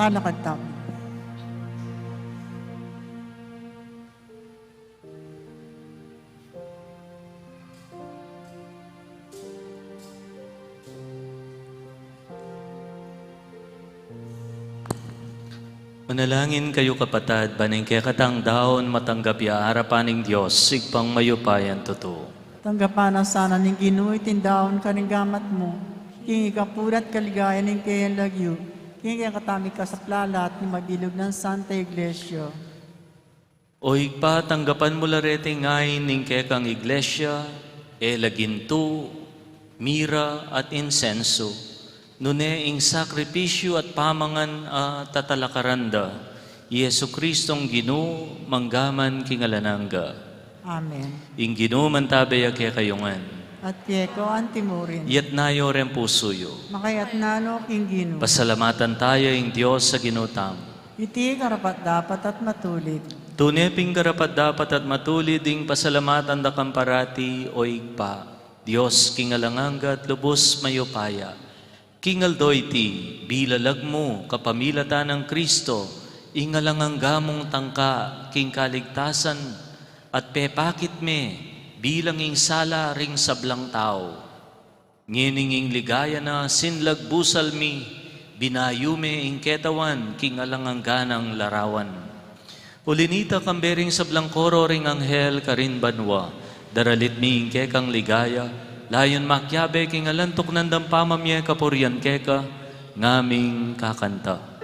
Alakad tayo. Manalangin kayo kapatad, baning kaya katang daon matanggap ya harapaning Diyos, sigpang mayupayan totoo. Tanggapan ang sana ning Ginoo tindaon ka ning gamat mo. King ikapurat kaligaya ning kayan lagyo. King katami ka sa plalat ni mabilog ng Santa Iglesia. O igpa, tanggapan mo larete ngay ning kaya kang iglesia, laginto, mira at insenso. Nune ing sakripisyo at pamangan tatalakaranda, Yesu Kristong Ginoo manggaman kingalanangga. Amen. Ing Ginoo mantabaya kaya kayungan. At keko antimurin. Yat nayo ren pusuyo. Makayat nano King Ginoo. Pasalamatan tayo ing Diyos sa ginutang. Iti karapat dapat at matulit. Tuneping karapat dapat at matulid ing pasalamatan da kamparati o igpa. Diyos kingalanganga at lubos mayupaya. Kingaldoy ti bilalag mo kapamilatan ng Kristo. Ingalanganggamong tangka king kaligtasan at pepakit me bilang ing sala ring sablang tao. Ngininging ligaya na sinlag busal mi, binayume ing ketawan king alangangganang larawan. Ulinita kambering sablang koro ring anghel karin banwa, daralit mi ing kekang ligaya, layon makyabe king alantok nandang pamamye kapurian keka, ngaming kakanta.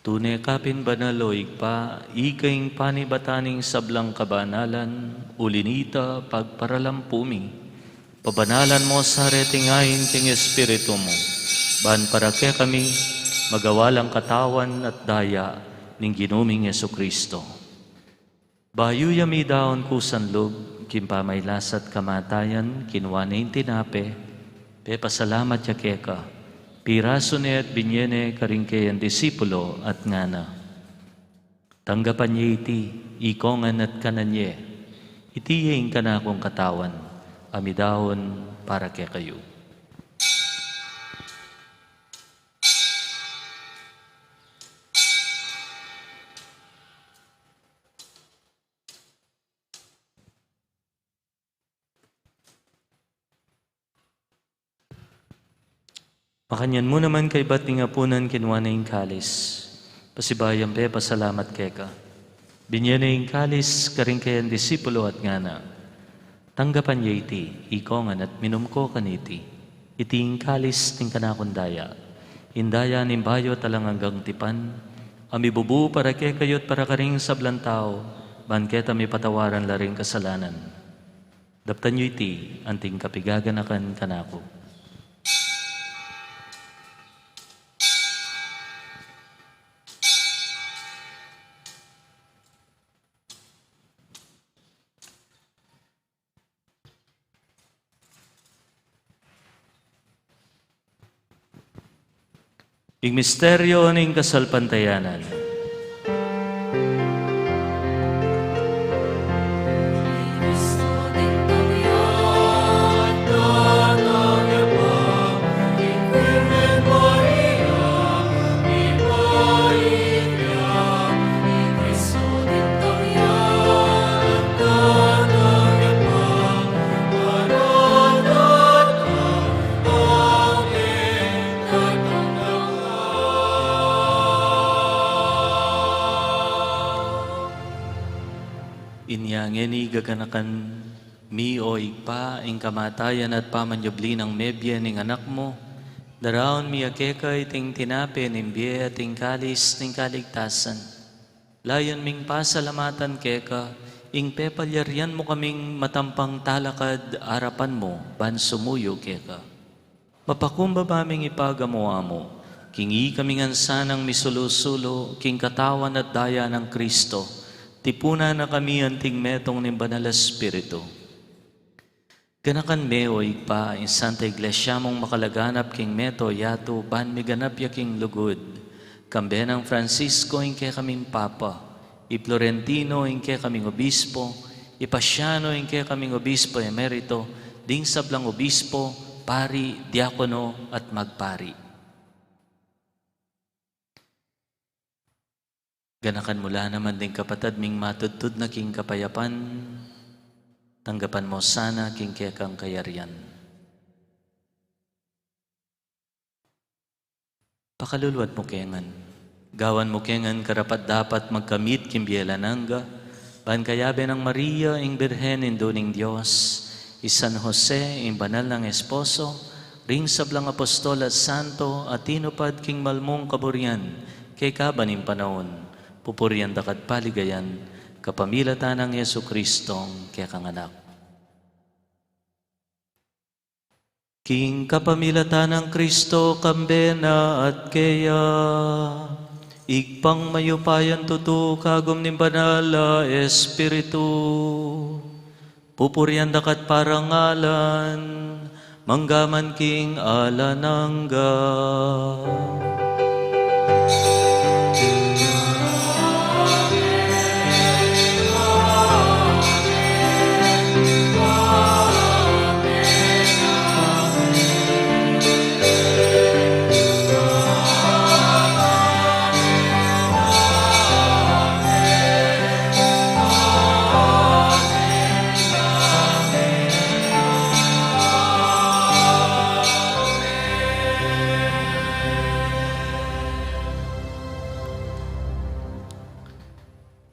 Tunay kapin banaloy pa, ikaing panibataning sablang kabanalan, ulinita pagparalampumi. Pabanalan mo sa retingayin king Espiritu mo. Ban para kaya kami, magawalang katawan at daya ning ginuming Yesu Kristo. Bayu yami daon kusanlog, kimpamaylasat kamatayan, kinwanin tinape, pasalamat ya keka. Piraso ne at binyene karingke ang disipulo at ngana. Tanggapan niya iti, ikongan at kananye. Itiyain ka na akong katawan, amidahon para kay kayo. Makanyan mo naman kay bating apunan kinwa na yung kalis. Pasibayan pe, pasalamat keka. Binyan na yung kalis, karing kayan disipulo at ngana. Tanggapan niya iti, ikongan at minumko kaniti. Iti yung kalis ting kanakundaya. Indaya nimbayo talang hanggang tipan. Amibubu para kay kayot para karing sablang tao. Banketa mi patawaran laring kasalanan. Daptan niyo iti, anting kapigaganakan kanako. Ing misteryo ning kasalpantayanan. Cristo din kanian, tatangya pa, Virgen Maria, ipain niya. Cristo din kanian, tatangya pa, Maranatha, Amen, tatangya pa. Inyangeni gaganakan mi o igpa ing kamatayan at pamanyobli ng mebye ning anak mo. Daraon mi akeka iting tinape ning biye at ing kalis ning kaligtasan. Layon ming pasalamatan keka, ing pepalyarian mo kaming matampang talakad arapan mo, ban sumuyo keka. Mapakumbaba ming ipagamuha mo, kingi kaming ansanang misulusulo, king katawan at daya ng Kristo, tipuna na kami anting metong ni Banal Espiritu. Ganakan me o igpa in Santa Iglesia mong makalaganap king meto yato ban miganap ya king lugod. Kambe ng Francisco inke kaming Papa, i Florentino inke kaming Obispo, i Pasiano inke kaming Obispo Emerito, ding sablang Obispo, Pari, Diakono at Magpari. Ganakan mula naman din kapatad ming matudtud na king kapayapan, tanggapan mo sana king kekang kayarian. Pakaluluwad mo kengan, gawan mo kengan karapat dapat magkamit kimbielananga, ban kayabe ng Maria ing Birhen indo ning Diyos, San Jose ing banal ng esposo, ring sablang apostol at santo at tinupad king malmong kaburian, kay kabaning panahon, pupurian dakat paligayan, kapamilatan ng Yesu Kristong kekanganak. King kapamilatan ng Kristo kambena at kaya, igpang mayupayan tutu kagum ni Banala Espiritu, pupurian dakat parangalan, manggaman king alanangga.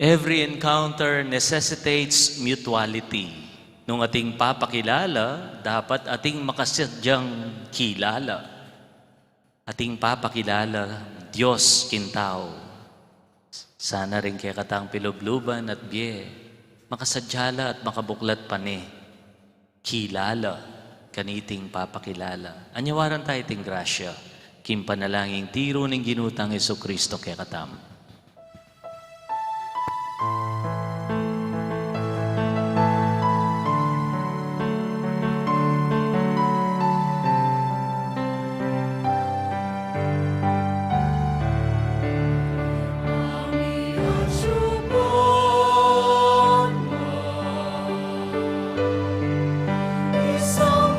Every encounter necessitates mutuality. Nung ating papakilala, dapat ating makasadyang kilala. Ating papakilala, Diyos kintao. Sana rin kaya katang pilubluban at biye, makasadyala at makabuklat pane. Kilala, kaniting papakilala. Anyawaran tayo ting grasya, kim panalangin tiro ng ginutang Yesu Kristo kaya katam. Isang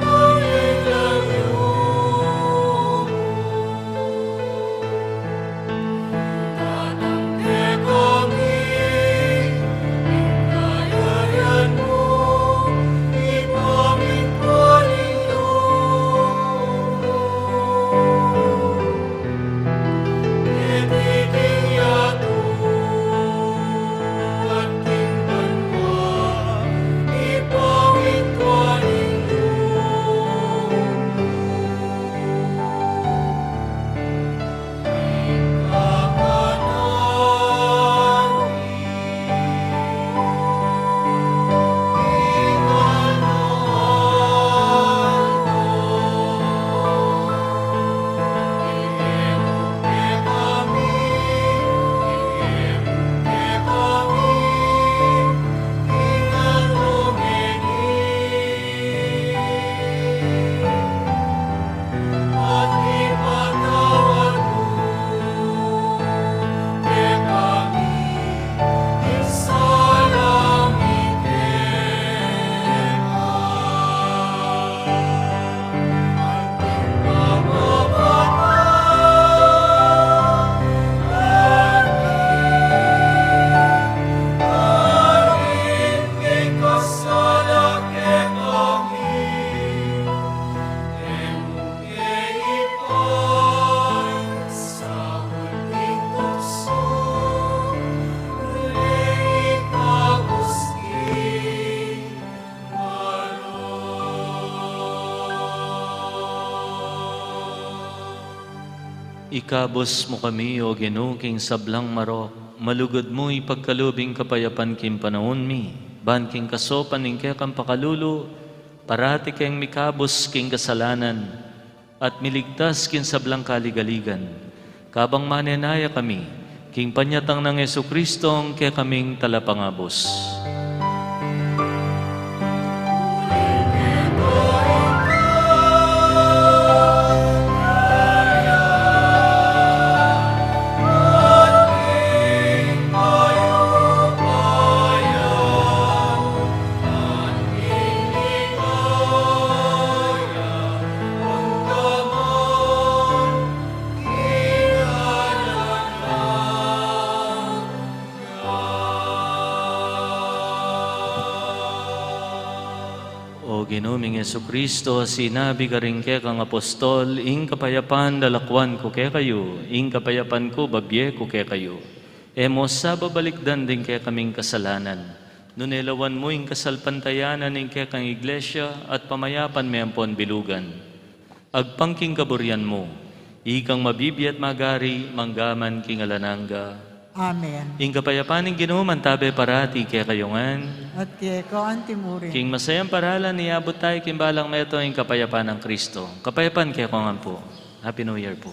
Ikabos mo kami, O Ginoo, king sablang marok. Malugod mo ipagkalubing kapayapan king panahon mi. Ban king kasopan ning kekang pakalulu. Parati keng mikabos king kasalanan. At miligtas king sablang kaligaligan. Kabang manenaya kami, king panyatang ng Jesucristong kaya kaming talapangabos. O Ginoong Jesucristo, sinabi ka rin kaya kang apostol, ing kapayapan dalakwan ko kaya kayo, ing kapayapan ko babye ko kaya kayo. Emo sa babalikdan din kaya kaming kasalanan. Nunelawan mo ing kasalpantayanan ing kaya kang iglesia at pamayapan may ampon bilugan. Agpangking kaburian mo, ikang mabibi at magari, manggaman king alananga. Amen. Ing kapayapan ing Ginoo mantabe parati kaya kayongan. At keko antimurin. King masayang paralan, niabot tayo kimbalang meto yung kapayapaan ng Kristo. Kapayapaan kaya ko nga po. Happy New Year po.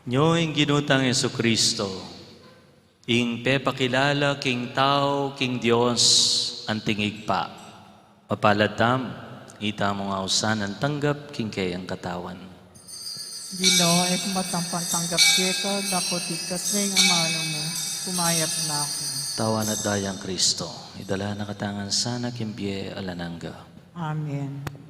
Nyo ing ginutang Jesucristo, ing pepakilala king tao, king Diyos, ang tingig pa. Mapalatam, ita mo nga usan ang tanggap king kayang katawan. Ginoo, ay kumatampang tanggap keko, dakot ikasing amano mo. Kumayat na ako. Tawan at dayang Kristo, idala na katangan sana kimbiye alananga. Amen.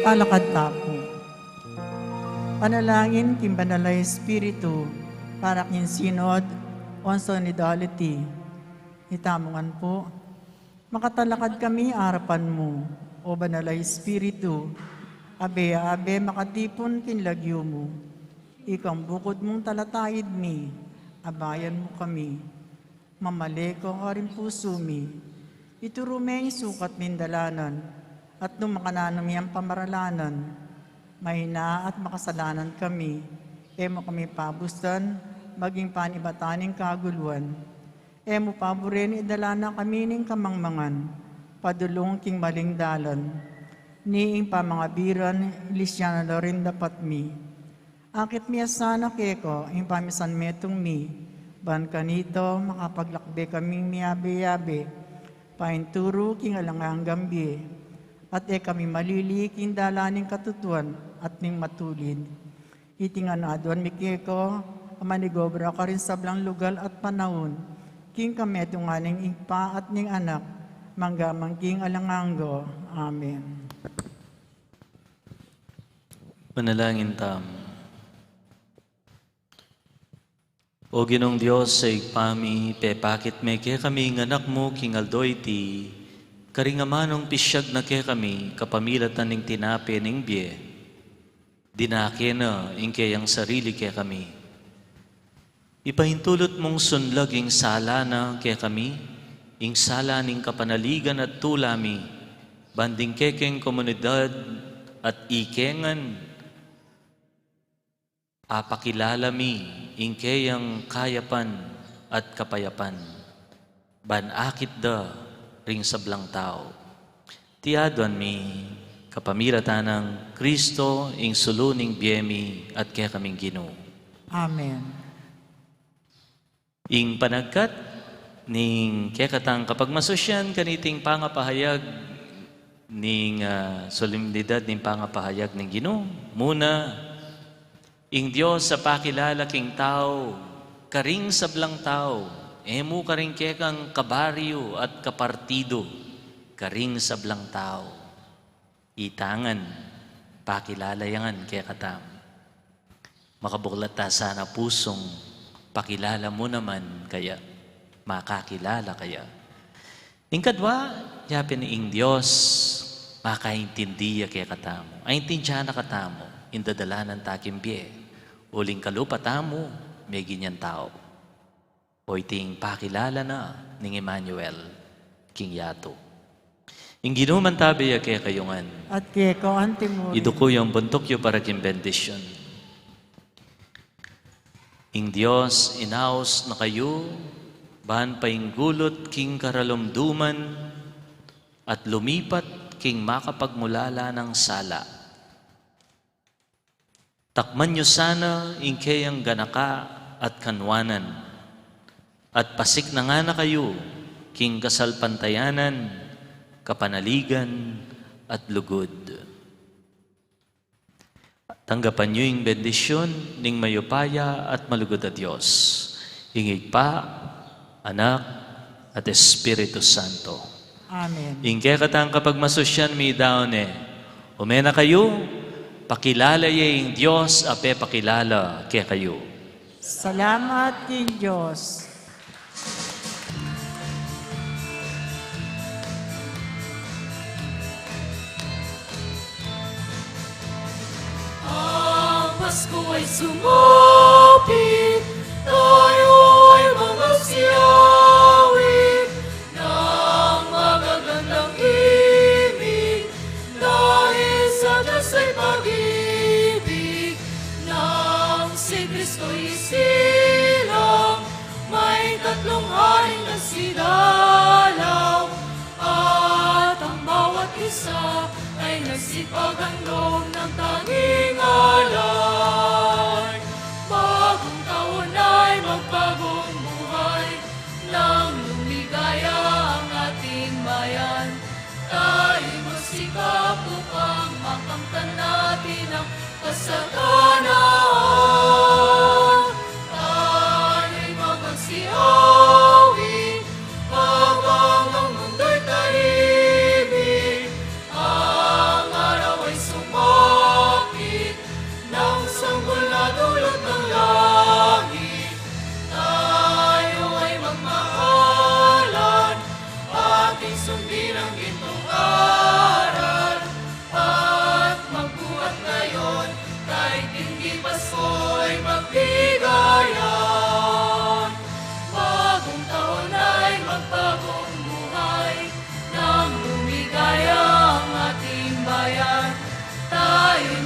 Alakad tapo. Panalangin king Banalay Espiritu para king Synod on Solidarity. Itamungan po, makatalakad kami harapan mo, o Banalay Espiritu, abe makatipon kinlagyo mo. Ikang bukod mong talatayid mi, abayan mo kami. Mamaleko ka rin puso mi. Iturumeng sukat mindalanan, at nung makananami ang pamaralanan, mahina at makasalanan kami, emo kami pabustan, maging panibataning kaguluan. Emo paborin idalana kami ning kamangmangan, padulong king maling dalan. Niing pamangabiran, ilisyana na rin dapat mi. Akit miya sana keko, ing pamisan metong mi, ban kanito makapaglakbe kaming miyabe-yabe, painturo king alangang gambi, at kami malili king dalaning katutuan at ning matulid. Itingan aduan mikeko, manigobra ka rin sa blang lugal at panahon, king kameto nga ning ingpa at ning anak, manggamang king alanganggo. Amen. Manalangin tam. O Ginong Diyos sa igpami, pepakit me ke kami ng anak mo king aldoy ti, karingamanong pisyag na ke kami, kapamilatan ning tinape ning biye, dinake na ingke ang sarili ke kami. Ipahintulot mong sunlag ing sala na ke kami, ing sala ning kapanaligan at tulami, banding kekeng komunidad at ikengan, apakilala mi, ingkeyang kayapan at kapayapan, banakit da ring sablang tao. Tiadwan mi, kapamiratan ng Kristo, ing suluning biyemi at kaya kaming Ginoo. Amen. Ing panagkat, ning kaya katang kapag masosyan, kaniting pangapahayag, ning solemnidad ning pangapahayag ning Ginoo. Muna, ing Diyos sa pakilala king tao, karing sablang tao, emu karing kekang kabaryo at kapartido, karing sablang tao. Itangan, pakilala yangan kaya katam. Makabuklat ta sana pusong, pakilala mo naman kaya, makakilala kaya. Ing kadwa, yapin ing Diyos, makaintindiya kaya katamo. Ay intindihan na katamo, indadalanan takim biye. Uling kalupatamo, may ganyan tao. O iting pakilala na ning Emmanuel, King Yato. Ing ginuman tabi ya kaya kayungan. At keko antimuri. Iduko yung buntok yung para king bendisyon. Ing Diyos, inaos na kayo, bahan painggulot king karalumduman, at lumipat king makapagmulala ng sala. Takman nyo sana ingkayang ganaka at kanwanan, at pasik na nga na kayo, king kasalpantayanan, kapanaligan, at lugod. Tanggapan nyo yung bendisyon ning mayupaya at malugod na Diyos. Ingig pa, Anak, at Espiritu Santo. Amen. Ingkaya katang kapag masosyan mi daon umena kayo, pakilala yung Diyos, ape pakilala kaya kayo. Salamat King Diyos. Ang Pasko ay sumapit, tayo ay mga siyawin ng magagandang ibig, dahil sa Diyos ay pag-ibig, nang si Kristo'y isilang, may tatlong haring nagsidalaw, at ang bawat isa ay nagsipaghandog ng tanging alay. Bagong taon ay magbagong buhay, nang lumigaya ang ating bayan. Tayo magsikap upang makamtan natin ang kasaganahan. Tayo'y magsiawin habang ang mundo'y tahimik. Ang araw ay sumapit,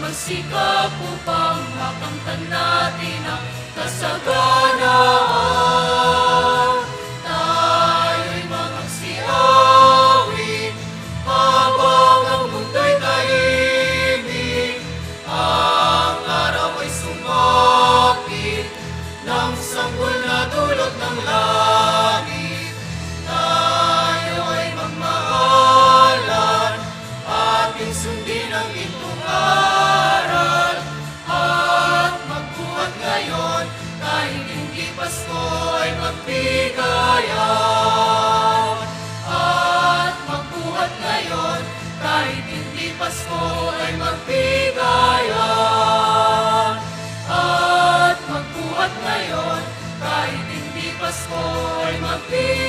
magsikap upang makamtan natin ang kasaganaan. Tayo'y magsiawit habang ang mundo'y tahimik. Ang araw ay sumapit ng sanggol na dulot ng langit. Tayo ay magmahalan, ating sundin ang itong aral, at magbuhat ngayon kahit hindi Pasko ay magbigayan. At magbuhat ngayon kahit hindi Pasko ay magbigayan. At magbuhat ngayon kahit hindi Pasko ay magbigayan.